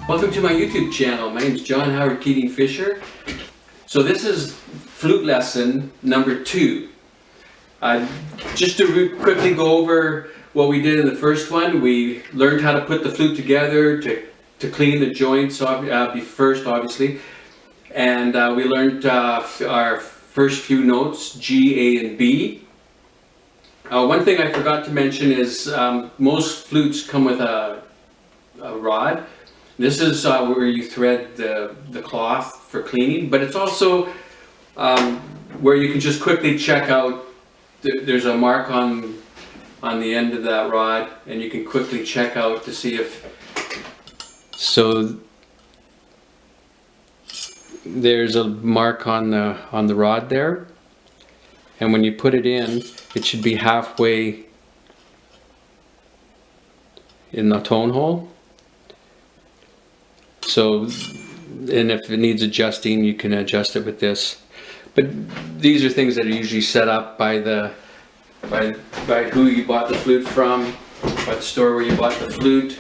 Welcome to my YouTube channel. My name is Howard Keating Fisher. So this is flute lesson number 2. Just to quickly go over what we did in the first one, we learned how to put the flute together, to clean the joints first, obviously. And we learned our first few notes, G, A, and B. One thing I forgot to mention is most flutes come with a rod. This is where you thread the cloth for cleaning, but it's also where you can just quickly check out. There's a mark on the end of that rod, and you can quickly check out to see if. So there's a mark on the rod there, and when you put it in, it should be halfway in the tone hole. So, and if it needs adjusting, you can adjust it with this. But these are things that are usually set up by who you bought the flute from, by the store where you bought the flute.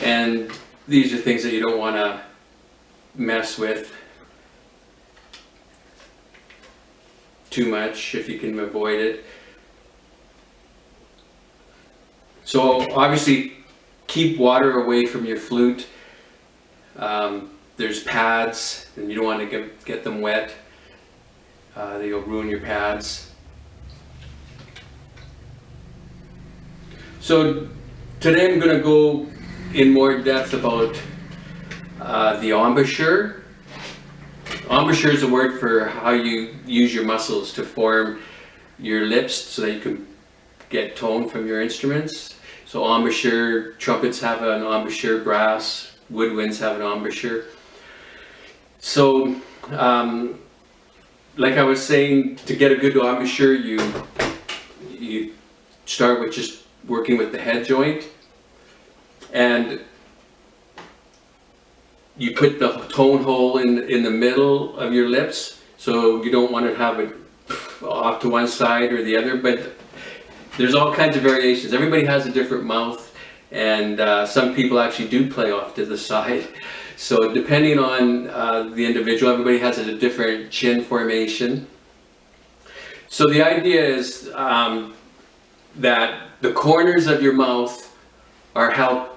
And these are things that you don't want to mess with too much if you can avoid it. So obviously keep water away from your flute. There's pads, and you don't want to get them wet. They'll ruin your pads. So today I'm going to go in more depth about the embouchure. Embouchure is a word for how you use your muscles to form your lips so that you can get tone from your instruments. So embouchure, trumpets have an embouchure, brass, woodwinds have an embouchure. So, like I was saying, to get a good embouchure, you start with just working with the head joint, and you put the tone hole in the middle of your lips, so you don't want to have it off to one side or the other, but there's all kinds of variations. Everybody has a different mouth, and some people actually do play off to the side. So depending on the individual, everybody has a different chin formation. So the idea is that the corners of your mouth are held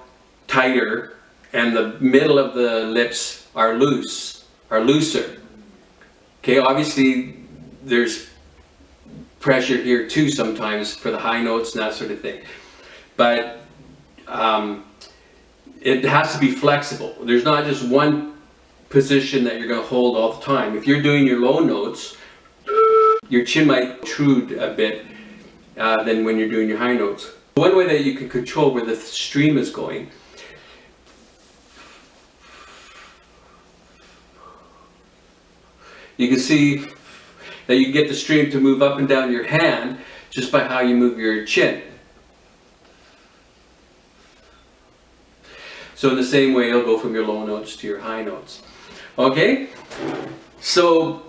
tighter, and the middle of the lips are looser. Okay, obviously there's pressure here too sometimes for the high notes and that sort of thing, but it has to be flexible. There's not just one position that you're going to hold all the time. If you're doing your low notes, your chin might protrude a bit than when you're doing your high notes. One way that you can control where the stream is going, you can see that you get the stream to move up and down your hand just by how you move your chin. So in the same way, it'll go from your low notes to your high notes. Okay? So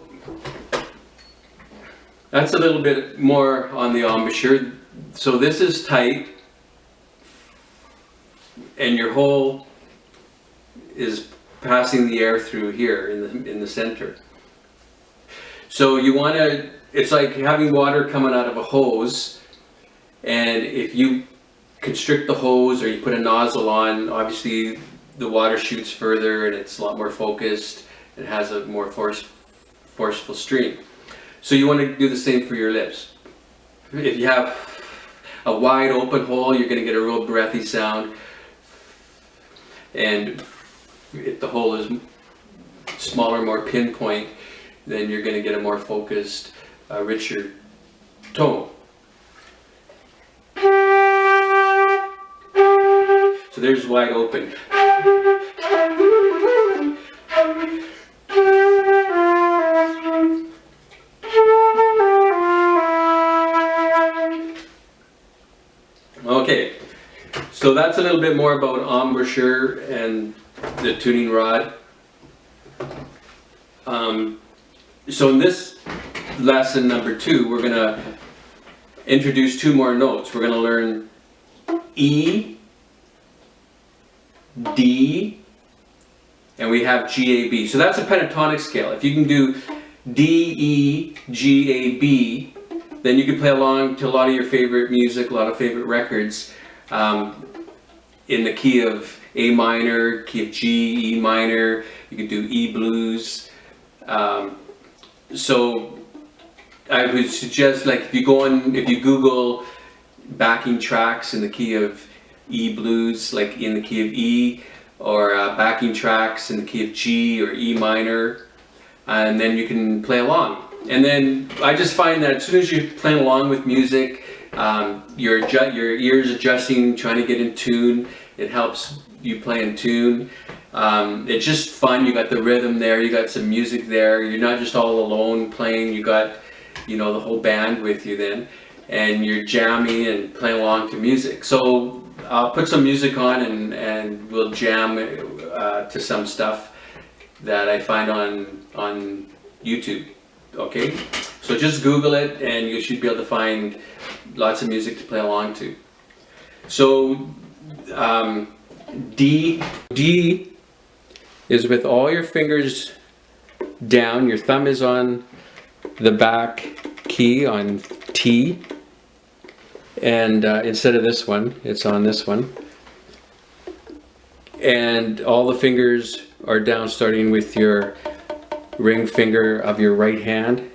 that's a little bit more on the embouchure. So this is tight, and your hole is passing the air through here in the center. So you want to, it's like having water coming out of a hose, and if you constrict the hose or you put a nozzle on, obviously the water shoots further and it's a lot more focused. It has a more forceful stream. So you want to do the same for your lips. If you have a wide open hole, you're going to get a real breathy sound, and if the hole is smaller, more pinpoint, then you're going to get a more focused, richer tone. So there's wide open. Okay, so that's a little bit more about embouchure and the tuning rod. So in this lesson number 2, we're going to introduce 2 more notes. We're going to learn E, D, and we have G, A, B. So that's a pentatonic scale. If you can do D, E, G, A, B, then you can play along to a lot of your favorite music, a lot of favorite records, in the key of A minor, key of G, E minor. You could do E blues. So I would suggest, like, if you Google backing tracks in the key of E blues, like in the key of E, or backing tracks in the key of G or E minor, and then you can play along. And then I just find that as soon as you're playing along with music, your ears adjusting, trying to get in tune, it helps you play in tune. It's just fun. You got the rhythm there, you got some music there, you're not just all alone playing, you got, you know, the whole band with you then, and you're jamming and playing along to music. So I'll put some music on and we'll jam to some stuff that I find on YouTube. Okay, so just Google it and you should be able to find lots of music to play along to. So D is with all your fingers down. Your thumb is on the back key on T, and instead of this one, it's on this one. And all the fingers are down, starting with your ring finger of your right hand,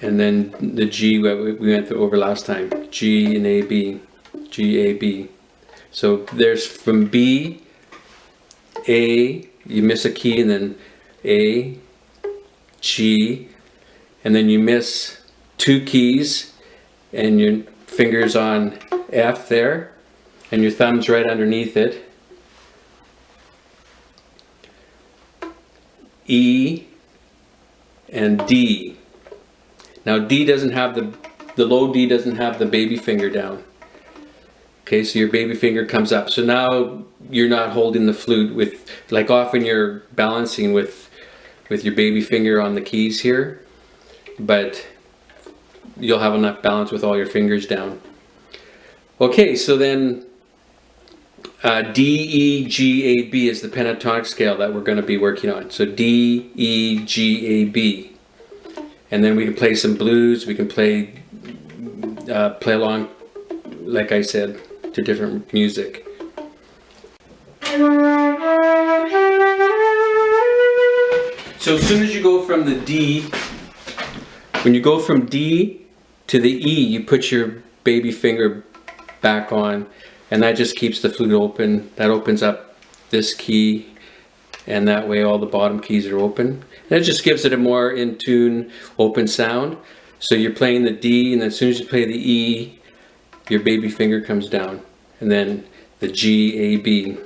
and then the G we went through over last time, G and A, B, G, A, B. So there's from B, A, you miss a key, and then A, G, and then you miss 2 keys, and your finger's on F there, and your thumb's right underneath it. E and D. Now D doesn't have the low D doesn't have the baby finger down. Okay, so your baby finger comes up. So now you're not holding the flute with, like often you're balancing with your baby finger on the keys here, but you'll have enough balance with all your fingers down. Okay, so then D, E, G, A, B is the pentatonic scale that we're going to be working on. So D, E, G, A, B. And then we can play some blues, we can play along, like I said, to different music. So as soon as you go from the D, when you go from D to the E, you put your baby finger back on, and that just keeps the flute open. That opens up this key, and that way all the bottom keys are open. And it just gives it a more in tune, open sound. So you're playing the D, and then as soon as you play the E, your baby finger comes down, and then the G, A, B.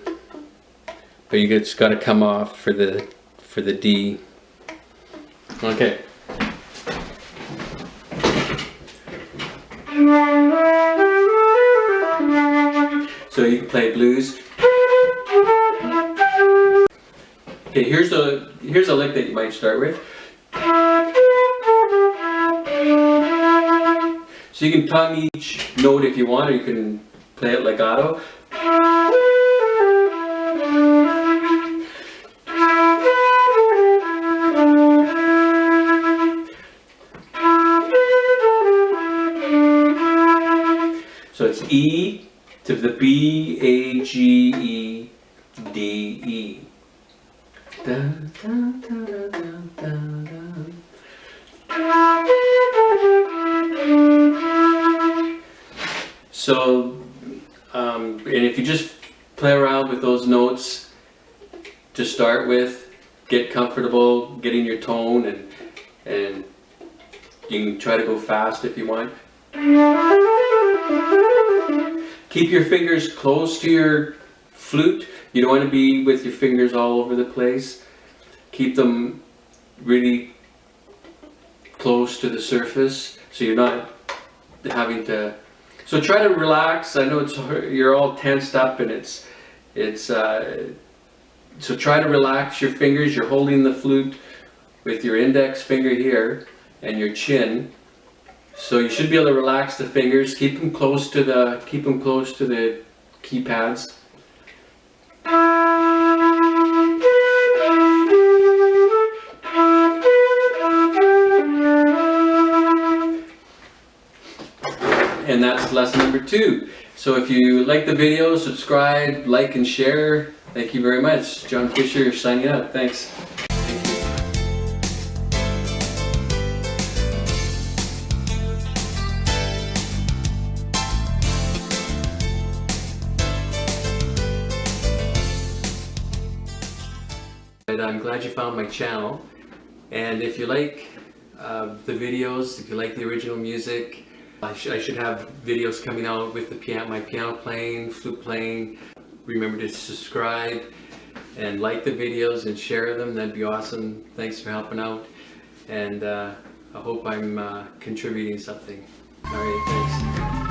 But you just got to come off for the D. Okay. So you can play blues. Okay, here's a lick that you might start with. So you can tongue each note if you want, or you can play it legato. So it's E to the B, A, G, E, D, E. Dun, dun, dun, dun, dun, dun, dun. So, and if you just play around with those notes to start with, get comfortable getting your tone, and you can try to go fast if you want. Keep your fingers close to your flute. You don't want to be with your fingers all over the place. Keep them really close to the surface so you're not having to. So try to relax. I know it's hard, you're all tensed up, and so try to relax your fingers. You're holding the flute with your index finger here and your chin. So you should be able to relax the fingers. Keep them close to the keypads. And that's lesson number 2. So if you like the video, subscribe, like, and share. Thank you very much. John Fisher signing out. Thanks. I'm glad you found my channel, and if you like the videos, if you like the original music, I should have videos coming out with the my piano playing, flute playing. Remember to subscribe and like the videos and share them. That'd be awesome. Thanks for helping out, and I hope I'm contributing something. Alright, thanks.